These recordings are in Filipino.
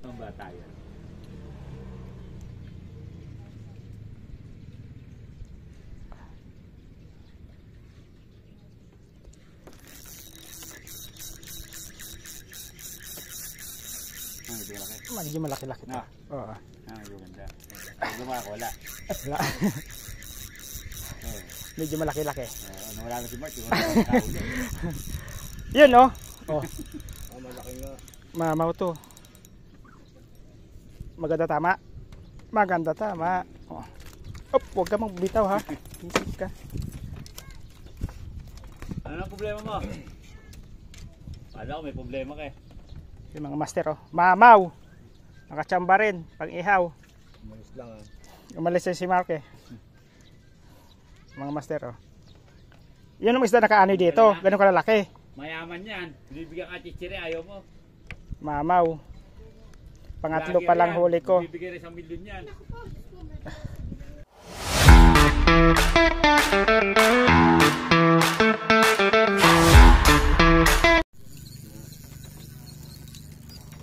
Ang bata yan. Medyo malaki-laki to. Oo. Medyo ganda. Medyo makakawala. Wala. Medyo malaki-laki. Wala na si Mark. Yun oh. Oh. Malaki nga. Mamaw to. Maganda tama. Maganda tama. Oh. Op, huwag ka magbitaw ha. Isip ka. Ano ang problema mo? Alam ko may problema ka eh. Yung mga master oh. Mamaw. Nakachamba rin. Pang ihaw. Umalis lang ah. Umalis si Mark eh. Mga master oh. Yun ang isda nakaano dito. Ganun kalalaki. Mayaman yan. Bibigyan ka chichire. Ayaw mo. Mamaw. Pangatlo pa lang huli ko. Bibigyan rin 1 milyon yan.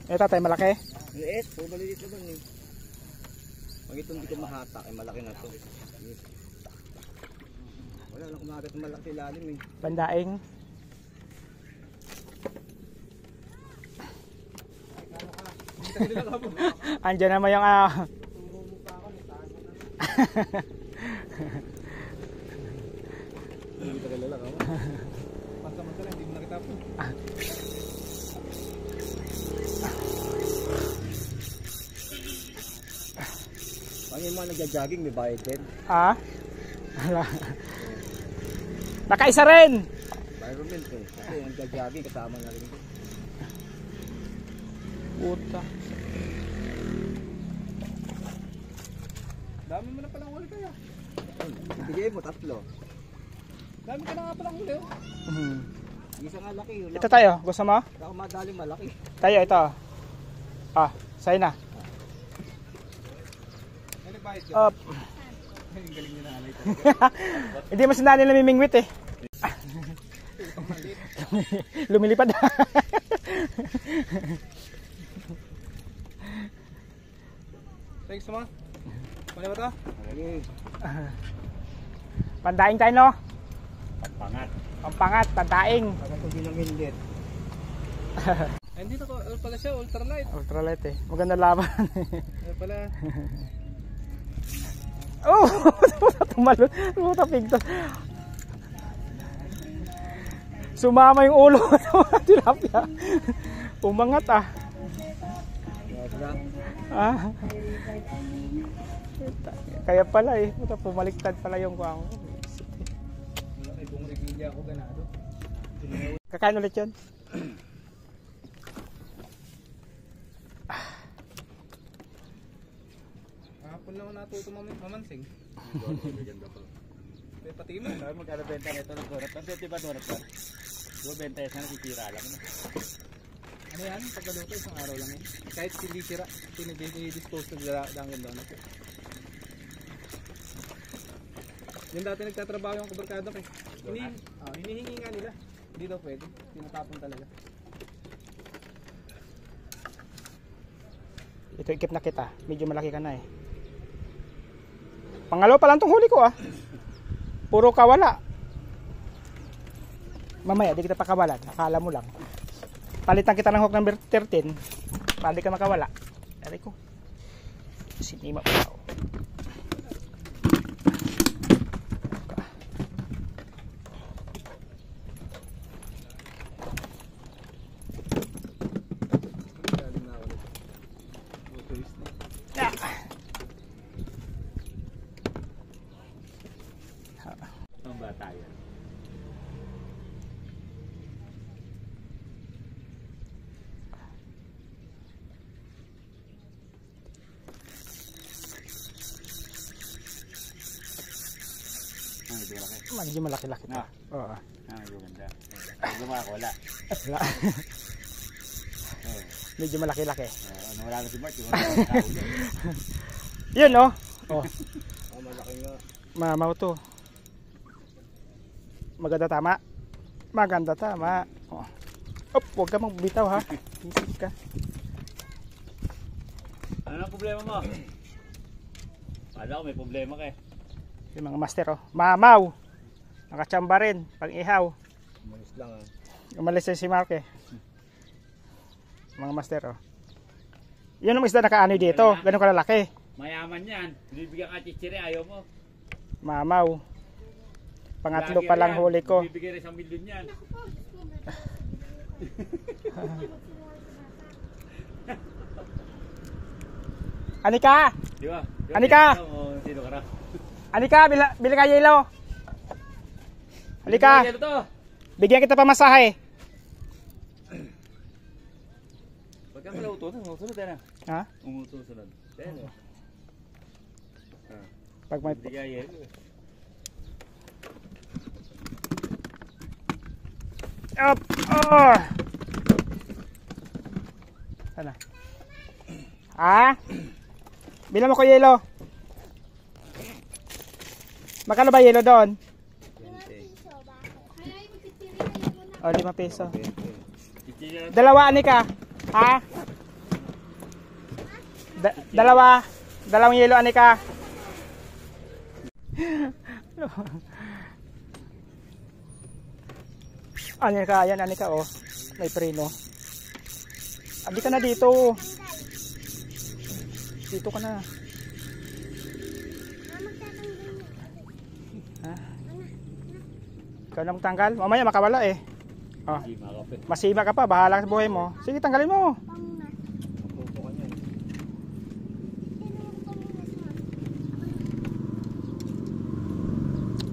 Ito tayo malaki. Liit. So maliit naman eh. Pag ito hindi ko mahatak ay malaki na to. Wala lang kumagat ng malaki lalim eh. Pandaing. Andiyan naman yung Hindi kita kilala ka mo. Pansamantala hindi mo nakita po. Pag yung mga nagja-jogging may bayad din. Ah? Nakaisa rin. Environment eh. Kasi yung nagja-jogging kasama na rin. Puta. Dami mo na palang huli kaya. Bigay mo 3. Dami ka na nga palang huli. Isa nga laki yun. Ito tayo. Gusto mo? Ako madaling malaki. Tayo ito. Ah, sa'yo na. Up. Galing nyo na alay ito. Hindi mo sinanil na mimingwit eh. Lumilipad. Thanks mo. Muna ba ito? Pandaing tayo no? Pampangat. Pampangat, pandaing. Parang kung ginamindit. Hindi na pala siya, ultralight. Ultralight eh. Maganda laban. Ay pala. Oh! Tumalon. Tumutapig to. Sumama yung ulo. Tilapia. Umangat ah. Ah. Kaya pala eh. Pumaliktad pala yung kuwang. Malaki kung regilya ako ganado. Kakain ulit yun? Kahapon lang ako natuto mamansing. May pati mo. Magkano benta nito ng donut? Ang benta ba donut ba? Diba benta yan sana titira lang na. Ano yan? Pagkaluto isang araw lang yan. Kahit hindi sira, dispose na dangin doon. Yung dati nagtatrabaho yung kabarkada ko. Hinihingi nga nila. Hindi daw pwede. Tinatapon talaga. Ito ikip na kita. Medyo malaki ka na eh. Pangalaw pa lang tong huli ko ah. Puro kawala. Mamaya di kita pakawalan. Akala mo lang. Palitan kita ng hook number 13. Pali ka makawala. Aray ko. Sinima pa ako. Ang bata yan. Medyo malaki-laki to. Oo. Medyo ganda. Medyo makakawala. Wala. Medyo malaki-laki. Wala na si Mark. Yun oh. Oh. Malaki nga. Mamaw to. Maganda tama. Maganda tama. Oh. Op, huwag ka magbitaw ha. Isip ka. Ano ang problema mo? Kala ko may problema ka eh. Yung mga master oh. Mamaw. Nakachamba rin. Pang ihaw. Umalis lang ah. Umalis na si Mark eh. Mga master oh. Yun ang isda nakaano dito. Ganun kalalaki. Mayaman yan. Bibigyan ka chichiri, ayaw mo. Mamaw. Pangatlo Lagi pa lang yan. huli ko. Bibigyan rin 1 milyon yan. Anika! Di ba? Anika! Sino ka na? Anika! Bili ka yelo! Halika! Ano to? Bigyan kita pamasahe. Pagka pala utusan, umusunod na. Ha? Umusunod. Pero. Pag may... Hindi kaya yelo. Up! Oh! Sana. Ha? Bilang mo ko yelo. Magkano ba yelo doon? O, 5 peso. Chichiri. Dalawa, Anika. Ha? Dalawang yelo, Anika. Anika, yan, Anika, oh. May preno. Abi ka na dito. Dito ka na. Ha? Ikaw na magtanggal? Mamaya makawala eh. Oh. Hindi makape. Masima ka pa, bahala ka sa buhay mo. Sige, tanggalin mo. Tuto ka niyan.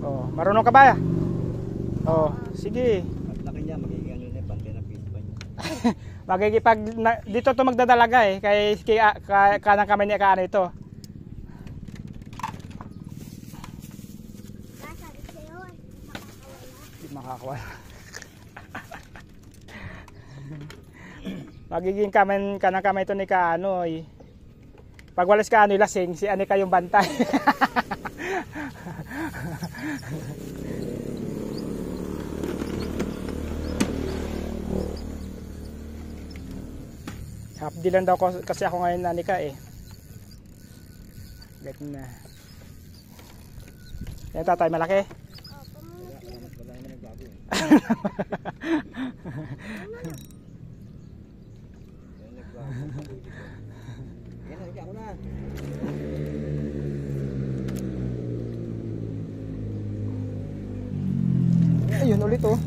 Oh, marunong ka ba? Oh, sige. At laki niya, magiging ano na, bantay na piso pa niya. Magigipag dito to magdadalaga eh kay kanang kamay ni kaano ito. Hindi makakawa. Magiging kanang kamay ito ni kaano eh. Pag walas kaano lasing si Anika yung bantay. Half day lang daw kasi ako ngayon, Anika eh. Ganun na. Yan tatay, malaki. Wala naman nagbago eh. Yan nagbago. Yan na, ako na. Ayun ulit oh.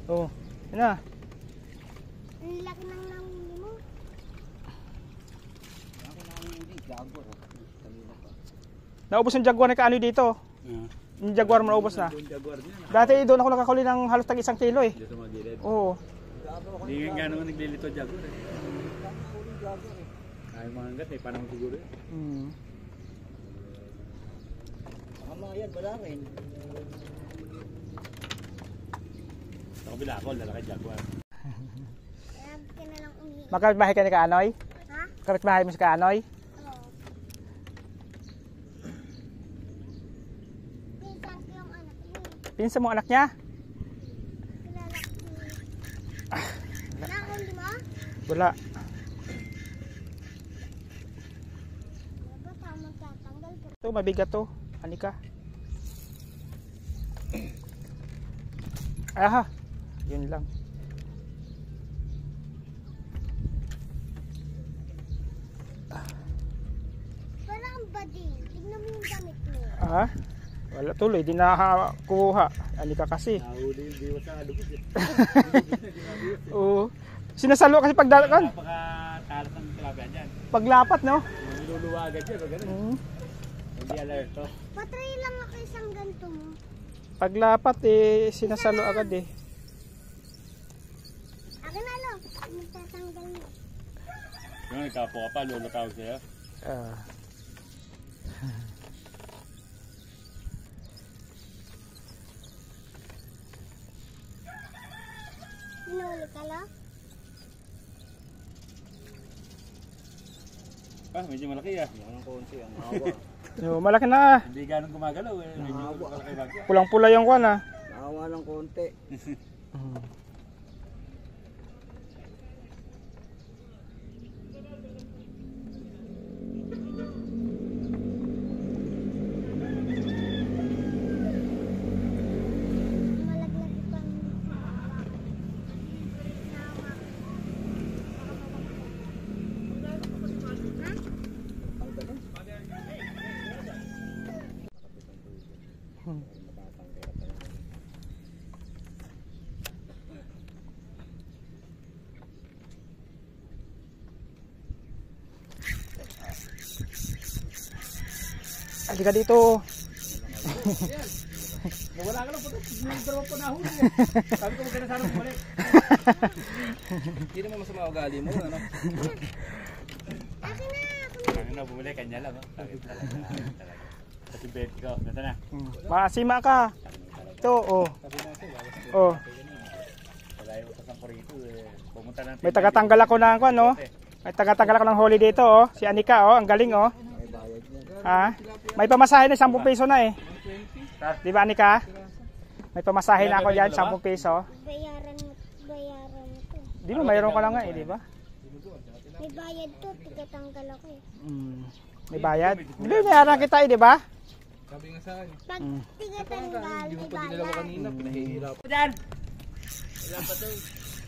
Oh, yan na. Ang laki ng nahuli mo. Ako na ang hindi, gago. Kanina pa. Naubos yung jaguar ni kaano dito. Yung jaguar mo naubos na. Yung jaguar niya. Dati doon ako nakakuli ng halos tag 1 kilo eh. Dito magilid. Oo. Gago ako. Hindi nga gano'n naglilito jaguar eh. Nakakahuli gago eh. Ay mga hanggat eh, panahon siguro eh. Hmm. Baka mga yan, wala rin. Sa kabila ako, lalaki jaguar. Kaya ka na lang umiiyak. Magkapit-bahay ka ni Kaanoy? Ha? Kapit-bahay mo si Kaanoy? Oo. Pinsan ko yung anak niyo. Pinsan mo anak niya? Kilala ko si... Nakahuli mo? Wala. Diba tama tatanggal ko? Ito, mabigat to. Anika. Aha. Yun lang. Parang bading. Tignan mo yung damit mo. Ah? Wala tuloy. Di nakakuha. Anika kasi. Nahuli yung diwa sa lubid eh. Oo. Sinasalo kasi pagdakan. Napakatalas ng tilapia dyan. Paglapat, no? Yung niluluwa agad dyan, o gano'n. Hmm. Hindi alerto. Patry lang ako isang ganito mo. Paglapat eh, sinasalo agad eh. Akin na lo. Magtatanggal mo. Yung nagkapo ka pa, lolo tawag sa'yo. Ah. Hinuli ka lo? Pa, medyo malaki ah. Yan ang konti, ang awa. Yo, malaki na. Hindi ganun gumagalaw eh. Medyo malaki bagay. Pulang-pula yung kwan ah. Awa ng konti. Malaglag pang Ang galing. Hindi ka dito. Wala ka lang po. May dalawang panahon eh. Sabi ko magkana sana bumalik. Hindi naman masama ugali mo, ano? Kami na bumalik, kanya lang. Takit talaga. Kasi bet ko. Nata na. Masima ka. Ito, oh. Oh. Wala yung kasang rito eh. Pumunta natin. May tagatanggal ako ng kwan, oh. May tagatanggal ako ng holi dito, oh. Si Anika, oh. Ang galing, oh. May bayad niya. Ha? May pamasahe na 10 piso na eh. Di ba, Anika? May pamasahe na ako dyan, 10 piso. bayaran mo to. Di ba, mayroon ka lang nga eh, di ba? May bayad to, tigatanggal ako eh. May bayad. Di ba, mayroon kita eh, di ba? Sabi nga sa akin. Pag tigatanggal, Hindi mo may pa dinalawa bayad. kanina, pinahihirap. Diyan!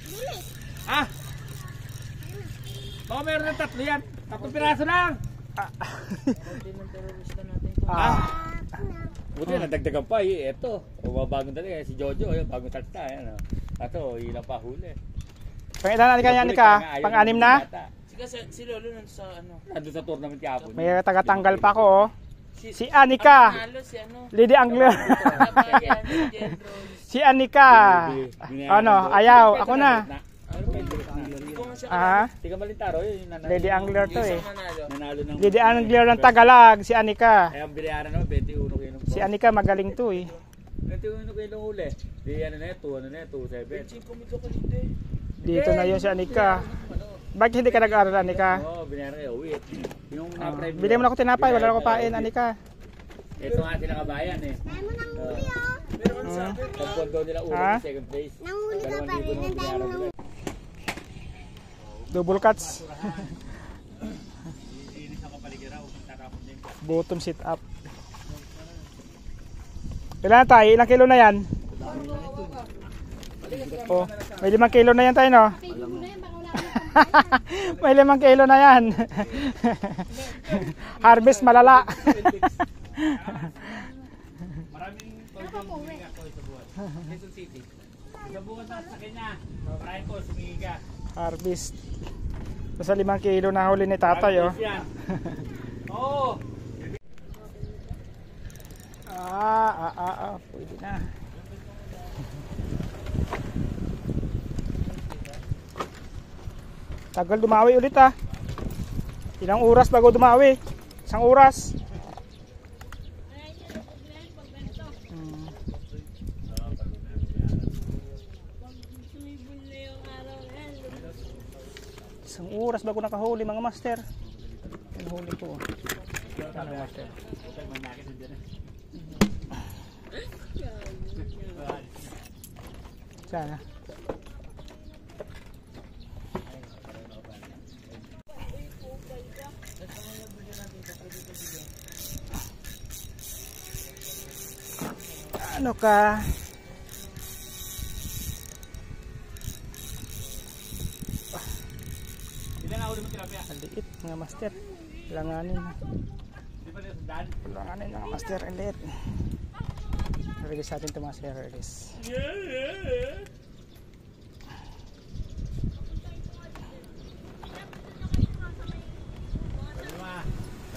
Bilis! Ha? Baka meron ng 3 yan. 3 piraso lang. Buti na dagdagan pa eh. Ito. Bagong talaga si Jojo. Yung bagong salta. Yan, oh. Ato, ilang pa huli. Pang-ilan Anika yan, Anika? Pang-anim na? Si Lolo nun sa ano. Nandun sa tournament kahapon. May tagatanggal pa ako, oh. Si Anika. Nalo si ano. Lady Angler. Kabayan ni Jen Rose. Si Anika. Ano, ayaw. Ako na. Ah, Tiga Malintaro yun. Lady Angler to eh. Nanalo. Nanalo ng... Lady Angler ng Tagalog, si Anika. Kaya ang binayaran naman 21 kilong. Si Anika magaling to eh. 21 kilong huli. Di ano na yun, 2.7. Pumito ka dito eh. Dito na yun si Anika. Bakit hindi ka nag-aaral, Anika? Oo, binayaran kayo. Uwi. Yung na-prime. Bili mo na ako tinapay, wala na ako pain, Anika. Ito nga sila kabayan eh. Dahil mo nang huli oh. Meron kang sabi. Pagpondo nila Ha? unang second place. Nanghuli ka pa rin. Ang dahil mo nang huli. Double cuts. Inis ako paligiraw. Tarapon din. Bottom sit up. Ilan tayo? Ilang kilo na yan? Oh, may 5 kilo na yan tayo, no? May 5 kilo na yan. Harvest malala. Maraming toy nga toy sa buwan. Quezon City. Sa buwan na sa Kenya. Maraming ko, sumiga. Harvest. Sa 5 kilo na huli ni tatay, oh. Oo. Pwede na. Tagal dumawi ulit ah. Ilang oras bago dumawi? 1 oras. Isang oras bago nakahuli mga master. Yung huli ko. Ano master? Sana. Ano ka? Ilan na ulit mo tilapia? Maliit mga master. Langanin. Di ba nito Dan? Langanin mga master. Maliit. Release natin ito mga sir. Release.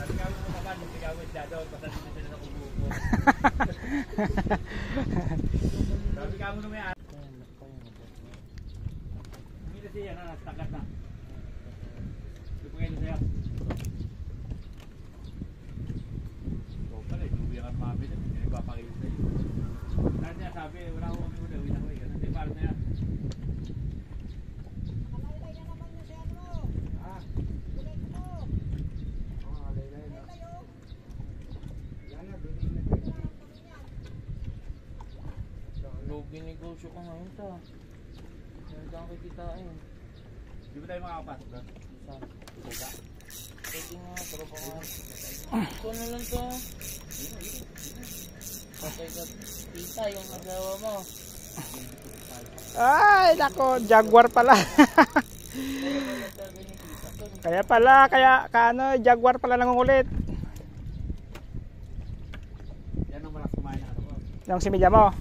Sabi ka mo naman, hindi ka mo dado, pasan na sila sa kumuko. Sabi ka mo naman yan. Hindi na siya, nasa takat na. Hindi pa kayo sa'yo. Oo pala, hindi ka mabit, hindi nagpapakita sa'yo. Lahat niya sabi, wala ko kami uli, uwi na ko eh. Hindi parang na yan. Magnegosyo ka ngayon ta. Meron kang kikitain. Di ba tayo makakapasok doon? Saan? Buka? Pwede nga, pero pa nga. Ito na lang to. Patay ka. Tita, yung asawa mo. Ay, nako, Jaguar pala. Kaya pala, Jaguar pala nangungulit. Yan ang malakas kumain na ano ko. Yung similya mo.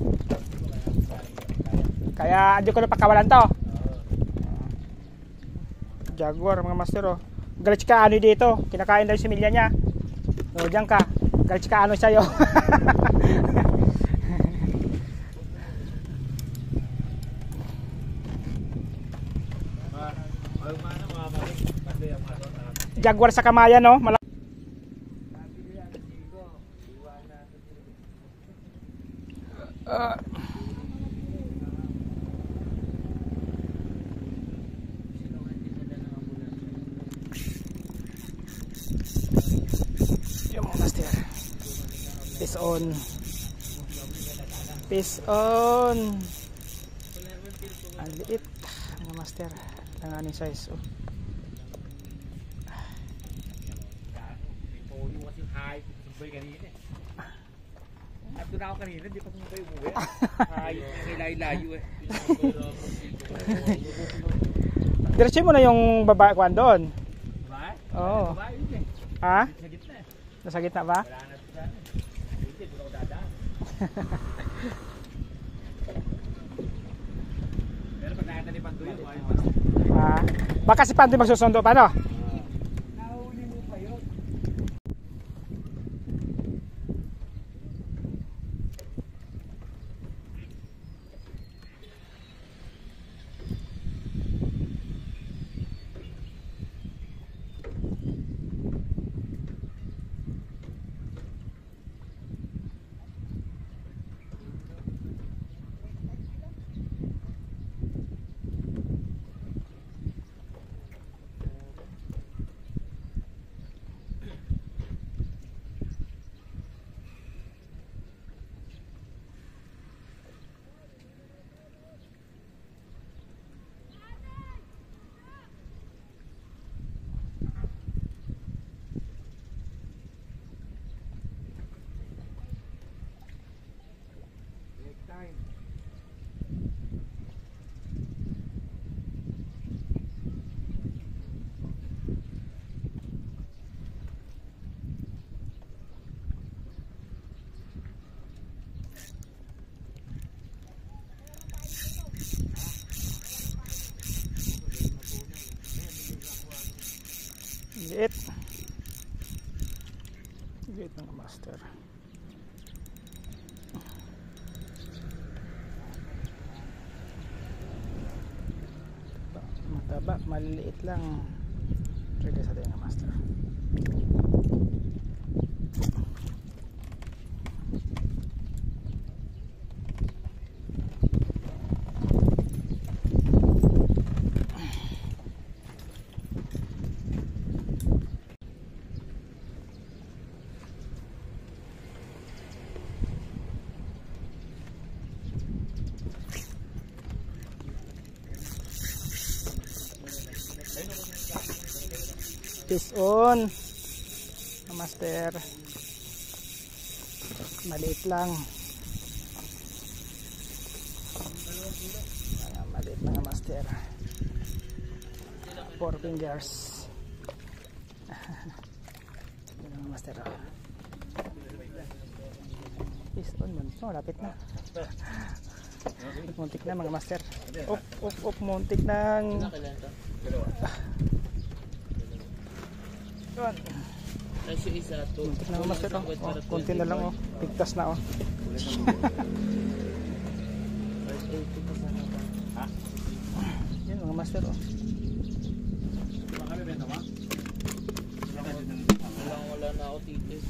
Kaya hindi ko na pakawalan to. Jaguar mga master oh. Galit ka ano dito. Kinakain daw yung similya niya. O diyan ka. Galit ka ano sa'yo. Jaguar sa kamayan no. Yung mga master. Peace on. Peace on. Ang liit mga master. Ang aning size oh. Yung kasi high, sumbay kanina eh. At doon ako kanina, di pa sumbay umuwi. High, layo eh. Diretso mo na yung babae ko doon. Babae? Oo. Babae yun eh. Ha? Sa gitna eh. Nasa gitna ba? Wala na ito sana eh. Hindi, doon ako dadaan. Pero pag nakita ni Pandoy, ayun pa. Ha? Baka si Pandoy magsusundo pa no? Nahuli mo pa yun. Liit. Liit ng master. Mataba, maliliit lang. Pwede sa tayo ng master. Fish on master, maliit lang, maliit mga master, 4 fingers. Yan mga master oh. Fish on man, oh, lapit na, muntik na mga master. Up, muntik nang yun. Kasi isa to. Muntik na master oh. Konti na lang oh. Pigtas na oh. Yan mga master oh. Wala na ako titis.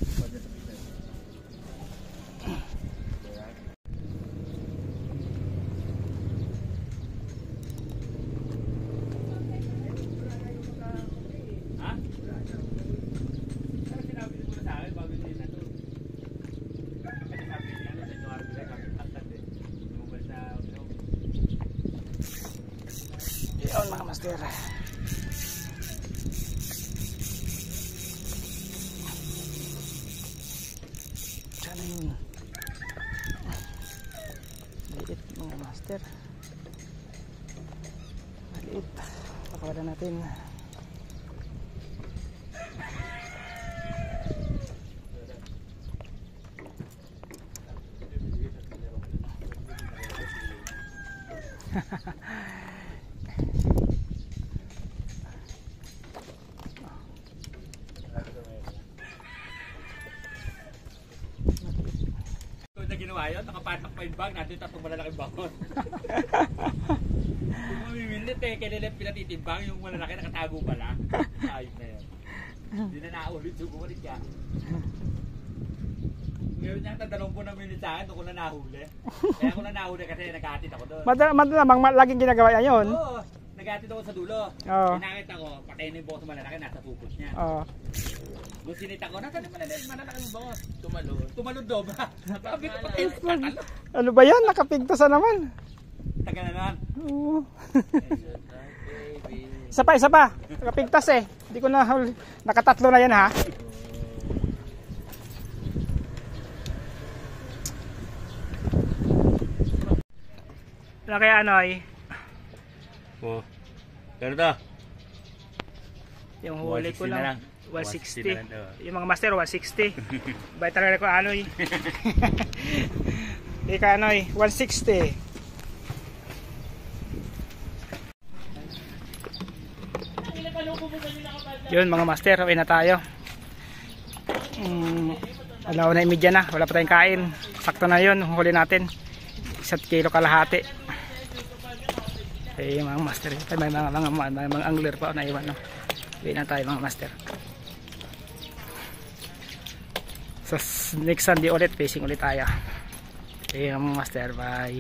master. Sana yun. Maliit mga master. Maliit. Pakawalan natin. Ito na ginawa yun, nakapatak pa yung bag, natin tatlong malalaking bangon. Kung mamimilit eh, kailan pinatitimbang yung malalaki nakatago pala. Ayos na yun. Hindi na naulit, bumalik ka. Ngayon niya, 20 minutes sa akin, doon ko na nahuli. Kaya ko na nahuli kasi nag-aatid ako doon. Madalamang laging ginagawa yan yun. Oo, nag-aatid ako sa dulo. Oo. Nakita ko, patay na yung bangos malalaki, nasa pupos niya. Oo. Nung sinita ko, nasa naman malalaki yung bangos. Tumalon daw ba? Sabi ko, patay na yung Ano ba yan? Nakapigtasan naman. taga na lang. Oo. Isa pa. Nakapigtas eh. Hindi ko na nakatatlo na yan ha. Wala kaya ano ay Oo. Pero to? yung huli ko 160 na lang. lang 160 na lang 160. daw. Yung mga master 160. Bay talaga ko ano eh. Ika ano eh 160. Yun mga master, uwi na tayo. Alaw na imidya na, wala pa tayong kain. Sakto na yun, huli natin 1 kilo kalahati. Eh mga master, may mga angler pa na iwan no. Uwi na tayo mga master. So next Sunday ulit, fishing ulit tayo. Eh mga master, bye.